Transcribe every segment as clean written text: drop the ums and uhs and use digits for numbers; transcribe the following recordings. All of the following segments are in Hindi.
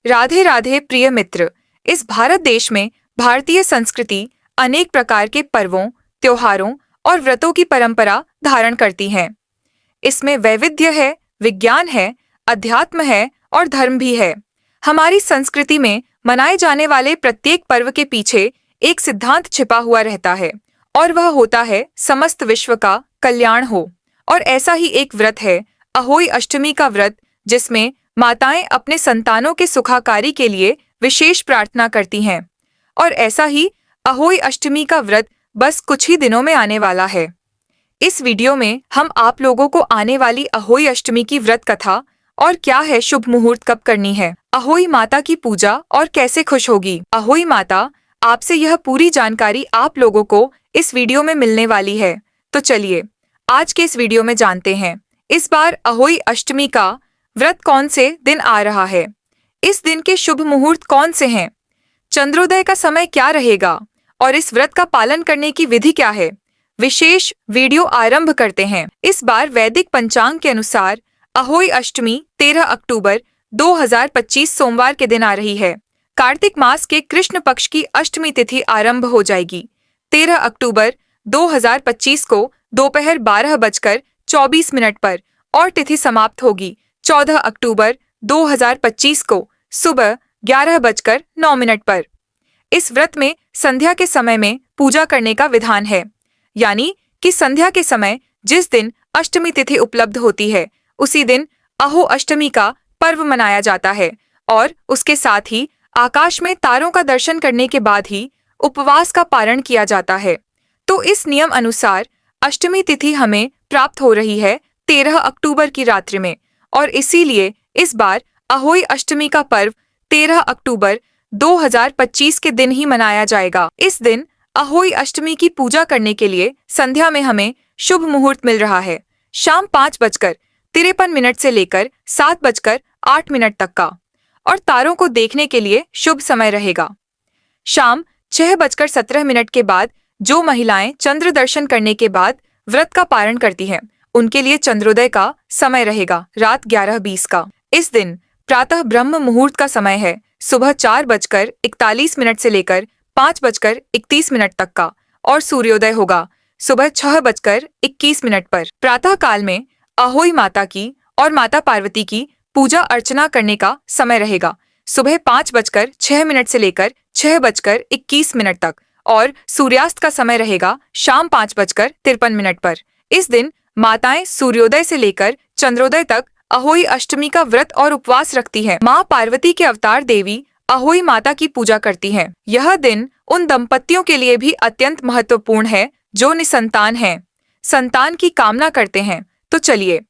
राधे राधे प्रिय मित्र। इस भारत देश में भारतीय संस्कृति अनेक प्रकार के पर्वों, त्योहारों और व्रतों की परंपरा धारण करती है। इसमें वैविध्य है, विज्ञान है, अध्यात्म है और धर्म भी है। हमारी संस्कृति में मनाए जाने वाले प्रत्येक पर्व के पीछे एक सिद्धांत छिपा हुआ रहता है और वह होता है समस्त विश्व का कल्याण हो। और ऐसा ही एक व्रत है अहोई अष्टमी का व्रत, जिसमें माताएं अपने संतानों के सुखाकारी के लिए विशेष प्रार्थना करती हैं। और ऐसा ही अहोई अष्टमी का व्रत बस कुछ ही दिनों में आने वाला है। इस वीडियो में हम आप लोगों को आने वाली अहोई अष्टमी की व्रत कथा और क्या है शुभ मुहूर्त कब करनी है, अहोई माता की पूजा और कैसे खुश होगी अहोई माता, आपसे यह पूरी जानकारी आप लोगों को इस वीडियो में मिलने वाली है। तो चलिए आज के इस वीडियो में जानते हैं इस बार अहोई अष्टमी का व्रत कौन से दिन आ रहा है, इस दिन के शुभ मुहूर्त कौन से हैं, चंद्रोदय का समय क्या रहेगा और इस व्रत का पालन करने की विधि क्या है। विशेष वीडियो आरंभ करते हैं। इस बार वैदिक पंचांग के अनुसार अहोई अष्टमी 13 अक्टूबर 2025 सोमवार के दिन आ रही है। कार्तिक मास के कृष्ण पक्ष की अष्टमी तिथि आरंभ हो जाएगी 13 अक्टूबर 2025 को दोपहर 12:24 पर और तिथि समाप्त होगी 14 अक्टूबर 2025 को सुबह 11:09 पर। इस व्रत में संध्या के समय में पूजा करने का विधान है, यानी कि संध्या के समय जिस दिन अष्टमी तिथि उपलब्ध होती है उसी दिन अहो अष्टमी का पर्व मनाया जाता है और उसके साथ ही आकाश में तारों का दर्शन करने के बाद ही उपवास का पारण किया जाता है। तो इस नियम अनुसार अष्टमी तिथि हमें प्राप्त हो रही है 13 अक्टूबर की रात्रि में और इसीलिए इस बार अहोई अष्टमी का पर्व 13 अक्टूबर 2025 के दिन ही मनाया जाएगा। इस दिन अहोई अष्टमी की पूजा करने के लिए संध्या में हमें शुभ मुहूर्त मिल रहा है शाम 5:53 से लेकर 7:08 तक का, और तारों को देखने के लिए शुभ समय रहेगा शाम 6:17 के बाद। जो महिलाएं चंद्र दर्शन करने के बाद व्रत का पारण करती हैं उनके लिए चंद्रोदय का समय रहेगा रात 11:20 का। इस दिन प्रातः ब्रह्म मुहूर्त का समय है सुबह 4:41 से लेकर 5:31 तक का, और सूर्योदय होगा सुबह 6:21 पर। प्रातः काल में अहोई माता की और माता पार्वती की पूजा अर्चना करने का समय रहेगा सुबह 5:06 से लेकर 6:21 तक, और सूर्यास्त का समय रहेगा शाम 5:53 पर। इस दिन माताएं सूर्योदय से लेकर चंद्रोदय तक अहोई अष्टमी का व्रत और उपवास रखती हैं। माँ पार्वती के अवतार देवी अहोई माता की पूजा करती हैं। यह दिन उन दंपतियों के लिए भी अत्यंत महत्वपूर्ण है जो निसंतान हैं, संतान की कामना करते हैं। तो चलिए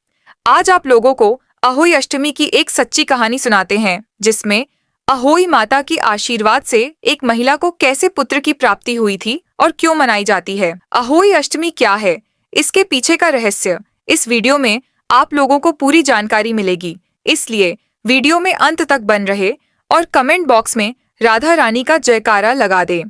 आज आप लोगों को अहोई अष्टमी की एक सच्ची कहानी सुनाते हैं, जिसमें अहोई माता की आशीर्वाद से एक महिला को कैसे पुत्र की प्राप्ति हुई थी और क्यों मनाई जाती है। अहोई अष्टमी क्या है, इसके पीछे का रहस्य इस वीडियो में आप लोगों को पूरी जानकारी मिलेगी, इसलिए वीडियो में अंत तक बन रहे और कमेंट बॉक्स में राधा रानी का जयकारा लगा दे।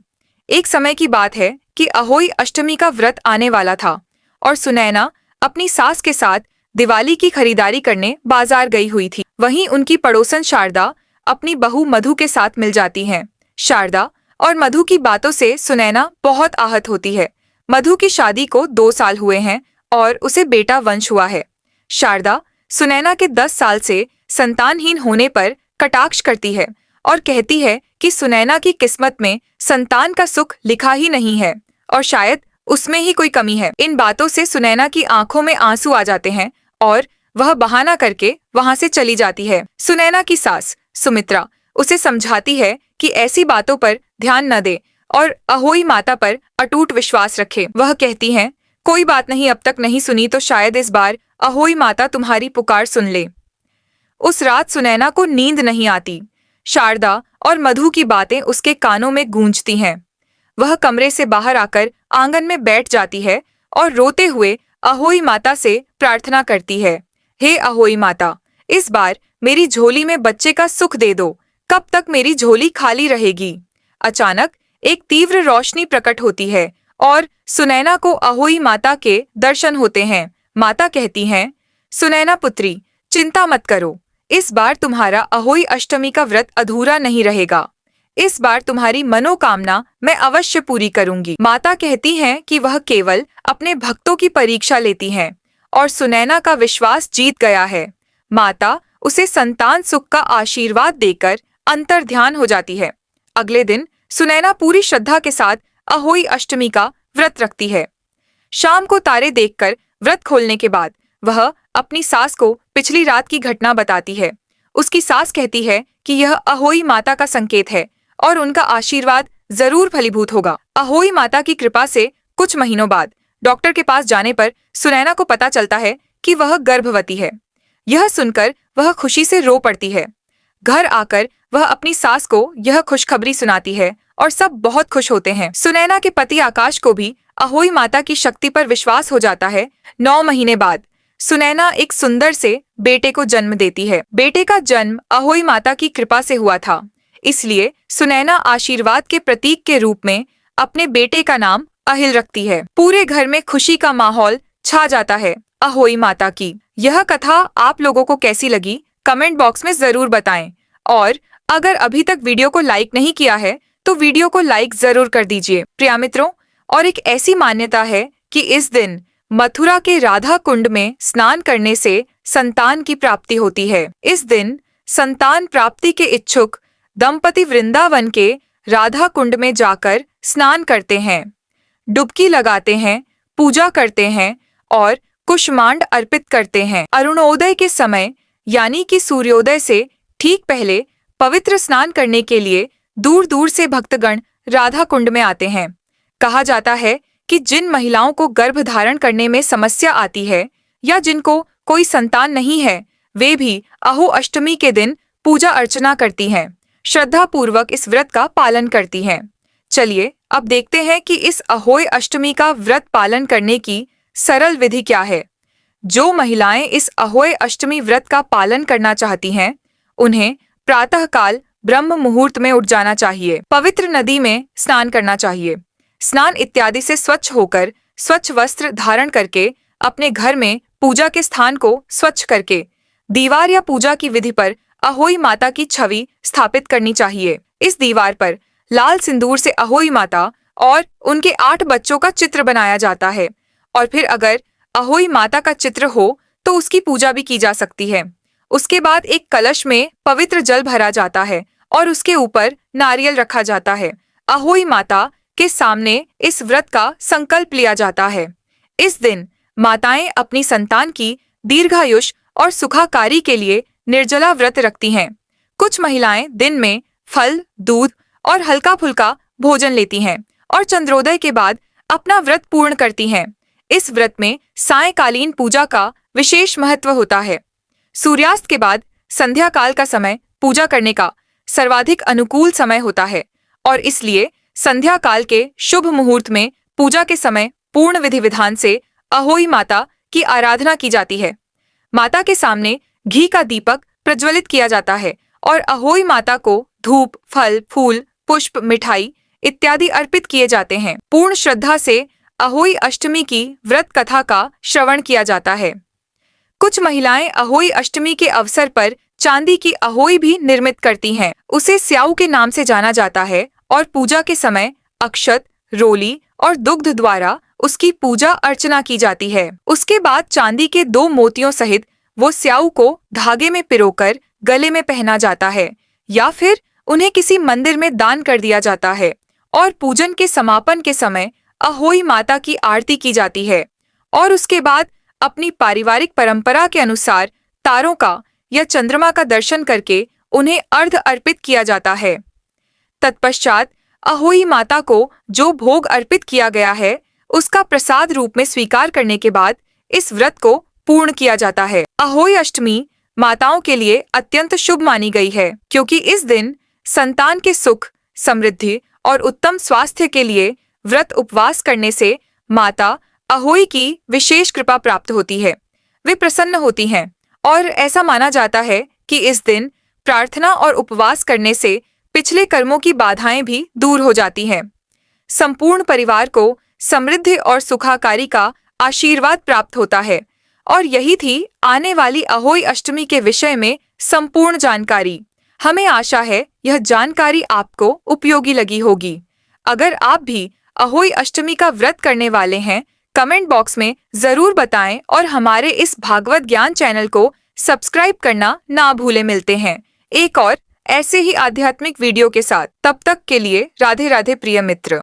एक समय की बात है कि अहोई अष्टमी का व्रत आने वाला था और सुनैना अपनी सास के साथ दिवाली की खरीदारी करने बाजार गई हुई थी। वहीं उनकी पड़ोसन शारदा अपनी बहू मधु के साथ मिल जाती हैं। शारदा और मधु की बातों से सुनैना बहुत आहत होती है। मधु की शादी को 2 साल हुए हैं और उसे बेटा वंश हुआ है। शारदा सुनैना के 10 साल से संतानहीन होने पर कटाक्ष करती है और कहती है कि सुनैना की किस्मत में संतान का सुख लिखा ही नहीं है और शायद उसमें ही कोई कमी है। इन बातों से सुनैना की आंखों में आंसू आ जाते हैं और वह बहाना करके वहां से चली जाती है। सुनैना की सास सुमित्रा उसे समझाती है कि ऐसी बातों पर ध्यान न दे और अहोई माता पर अटूट विश्वास रखे। वह कहती हैं, कोई बात नहीं, अब तक नहीं सुनी तो शायद इस बार अहोई माता तुम्हारी पुकार सुन ले। उस रात सुनैना को नींद नहीं आती। शारदा और मधु की बातें उसके कानों में गूंजती हैं। वह कमरे से बाहर आकर आंगन में बैठ जाती है और रोते हुए अहोई माता से प्रार्थना करती है, हे अहोई माता, इस बार मेरी झोली में बच्चे का सुख दे दो, कब तक मेरी झोली खाली रहेगी। अचानक एक तीव्र रोशनी प्रकट होती है और सुनैना को अहोई माता के दर्शन होते हैं। माता कहती हैं, सुनैना पुत्री, चिंता मत करो, इस बार तुम्हारा अहोई अष्टमी का व्रत अधूरा नहीं रहेगा। इस बार तुम्हारी मनोकामना मैं अवश्य पूरी करूंगी। माता कहती हैं कि वह केवल अपने भक्तों की परीक्षा लेती हैं और सुनैना का विश्वास जीत गया है। माता उसे संतान सुख का आशीर्वाद देकर अंतर्ध्यान हो जाती है। अगले दिन सुनैना पूरी श्रद्धा के साथ अहोई अष्टमी का व्रत रखती है। शाम को तारे देखकर व्रत खोलने के बाद वह अपनी सास को पिछली रात की घटना बताती है। उसकी सास कहती है कि यह अहोई माता का संकेत है और उनका आशीर्वाद जरूर फलीभूत होगा। अहोई माता की कृपा से कुछ महीनों बाद डॉक्टर के पास जाने पर सुनैना को पता चलता है कि वह गर्भवती है। यह सुनकर वह खुशी से रो पड़ती है। घर आकर वह अपनी सास को यह खुशखबरी सुनाती है और सब बहुत खुश होते हैं। सुनैना के पति आकाश को भी अहोई माता की शक्ति पर विश्वास हो जाता है। 9 महीने बाद सुनैना एक सुंदर से बेटे को जन्म देती है। बेटे का जन्म अहोई माता की कृपा से हुआ था, इसलिए सुनैना आशीर्वाद के प्रतीक के रूप में अपने बेटे का नाम अहिल रखती है। पूरे घर में खुशी का माहौल छा जाता है। अहोई माता की यह कथा आप लोगों को कैसी लगी कमेंट बॉक्स में जरूर बताएं और अगर अभी तक वीडियो को लाइक नहीं किया है तो वीडियो को लाइक जरूर कर दीजिए। प्रिय मित्रों, और एक ऐसी मान्यता है कि इस दिन मथुरा के राधा कुंड में स्नान करने से संतान की प्राप्ति होती है। इस दिन संतान प्राप्ति के इच्छुक दंपति वृंदावन के राधा कुंड में जाकर स्नान करते हैं, डुबकी लगाते हैं, पूजा करते हैं और कुष्मांड अर्पित करते हैं। अरुणोदय के समय यानी कि सूर्योदय से ठीक पहले पवित्र स्नान करने के लिए दूर दूर से भक्तगण राधा कुंड में आते हैं। कहा जाता है कि जिन महिलाओं को गर्भ धारण करने में समस्या आती है या जिनको कोई संतान नहीं है, वे भी अहो अष्टमी के दिन पूजा अर्चना करती हैं, श्रद्धा पूर्वक इस व्रत का पालन करती हैं। चलिए अब देखते हैं कि इस अहोई अष्टमी का व्रत पालन करने की सरल विधि क्या है। जो महिलाएं इस अहोई अष्टमी व्रत का पालन करना चाहती हैं, उन्हें प्रातःकाल ब्रह्म मुहूर्त में उठ जाना चाहिए। पवित्र नदी में स्नान करना चाहिए। स्नान इत्यादि से स्वच्छ होकर स्वच्छ वस्त्र धारण करके अपने घर में पूजा के स्थान को स्वच्छ करके दीवार या पूजा की विधि पर अहोई माता की छवि स्थापित करनी चाहिए। इस दीवार पर लाल सिंदूर से अहोई माता और उनके 8 बच्चों का चित्र बनाया जाता है और फिर अगर अहोई माता का चित्र हो तो उसकी पूजा भी की जा सकती है। उसके बाद एक कलश में पवित्र जल भरा जाता है और उसके ऊपर नारियल रखा जाता है। अहोई माता के सामने इस व्रत का संकल्प लिया जाता है। इस दिन माताएं अपनी संतान की दीर्घायुष और सुखाकारी के लिए निर्जला व्रत रखती हैं। कुछ महिलाएं दिन में फल, दूध और हल्का फुल्का भोजन लेती हैं और चंद्रोदय के बाद अपना व्रत पूर्ण करती हैं। इस व्रत में सायंकालीन पूजा का विशेष महत्व होता है। सूर्यास्त के बाद संध्या काल का समय पूजा करने का सर्वाधिक अनुकूल समय होता है और इसलिए संध्या काल के शुभ मुहूर्त में पूजा के समय पूर्ण विधि विधान से अहोई माता की आराधना की जाती है। माता के सामने घी का दीपक प्रज्वलित किया जाता है और अहोई माता को धूप, फल, फूल, पुष्प, मिठाई इत्यादि अर्पित किए जाते हैं। पूर्ण श्रद्धा से अहोई अष्टमी की व्रत कथा का श्रवण किया जाता है। कुछ महिलाएं अहोई अष्टमी के अवसर पर चांदी की अहोई भी निर्मित करती हैं। उसे स्याऊ के नाम से जाना जाता है और पूजा के समय अक्षत, रोली और दुग्ध द्वारा उसकी पूजा अर्चना की जाती है। उसके बाद चांदी के 2 मोतियों सहित वो स्याऊ को धागे में पिरोकर गले में पहना जाता है या फिर उन्हें किसी मंदिर में दान कर दिया जाता है और पूजन के समापन के समय अहोई माता की आरती की जाती है और उसके बाद अपनी पारिवारिक परंपरा के अनुसार तारों का या चंद्रमा का दर्शन करके उन्हें अर्घ अर्पित किया जाता है। तत्पश्चात अहोई माता को जो भोग अर्पित किया गया है उसका प्रसाद रूप में स्वीकार करने के बाद इस व्रत को पूर्ण किया जाता है। अहोई अष्टमी माताओं के लिए अत्यंत शुभ मानी गई है क्योंकि इस दिन संतान के सुख, समृद्धि और उत्तम स्वास्थ्य के लिए व्रत उपवास करने से माता अहोई की विशेष कृपा प्राप्त होती है। वे प्रसन्न होती हैं और ऐसा माना जाता है कि इस दिन प्रार्थना और उपवास करने से पिछले कर्मों की बाधाएं भी दूर हो जाती हैं। संपूर्ण परिवार को समृद्धि और सुखाकारी का आशीर्वाद प्राप्त होता है और यही थी आने वाली अहोई अष्टमी के विषय में संपूर्ण जानकारी। हमें आशा है यह जानकारी आपको उपयोगी लगी होगी। अगर आप भी अहोई अष्टमी का व्रत करने वाले हैं, कमेंट बॉक्स में जरूर बताएं और हमारे इस भागवत ज्ञान चैनल को सब्सक्राइब करना ना भूलें। मिलते हैं एक और ऐसे ही आध्यात्मिक वीडियो के साथ। तब तक के लिए राधे राधे प्रिय मित्र।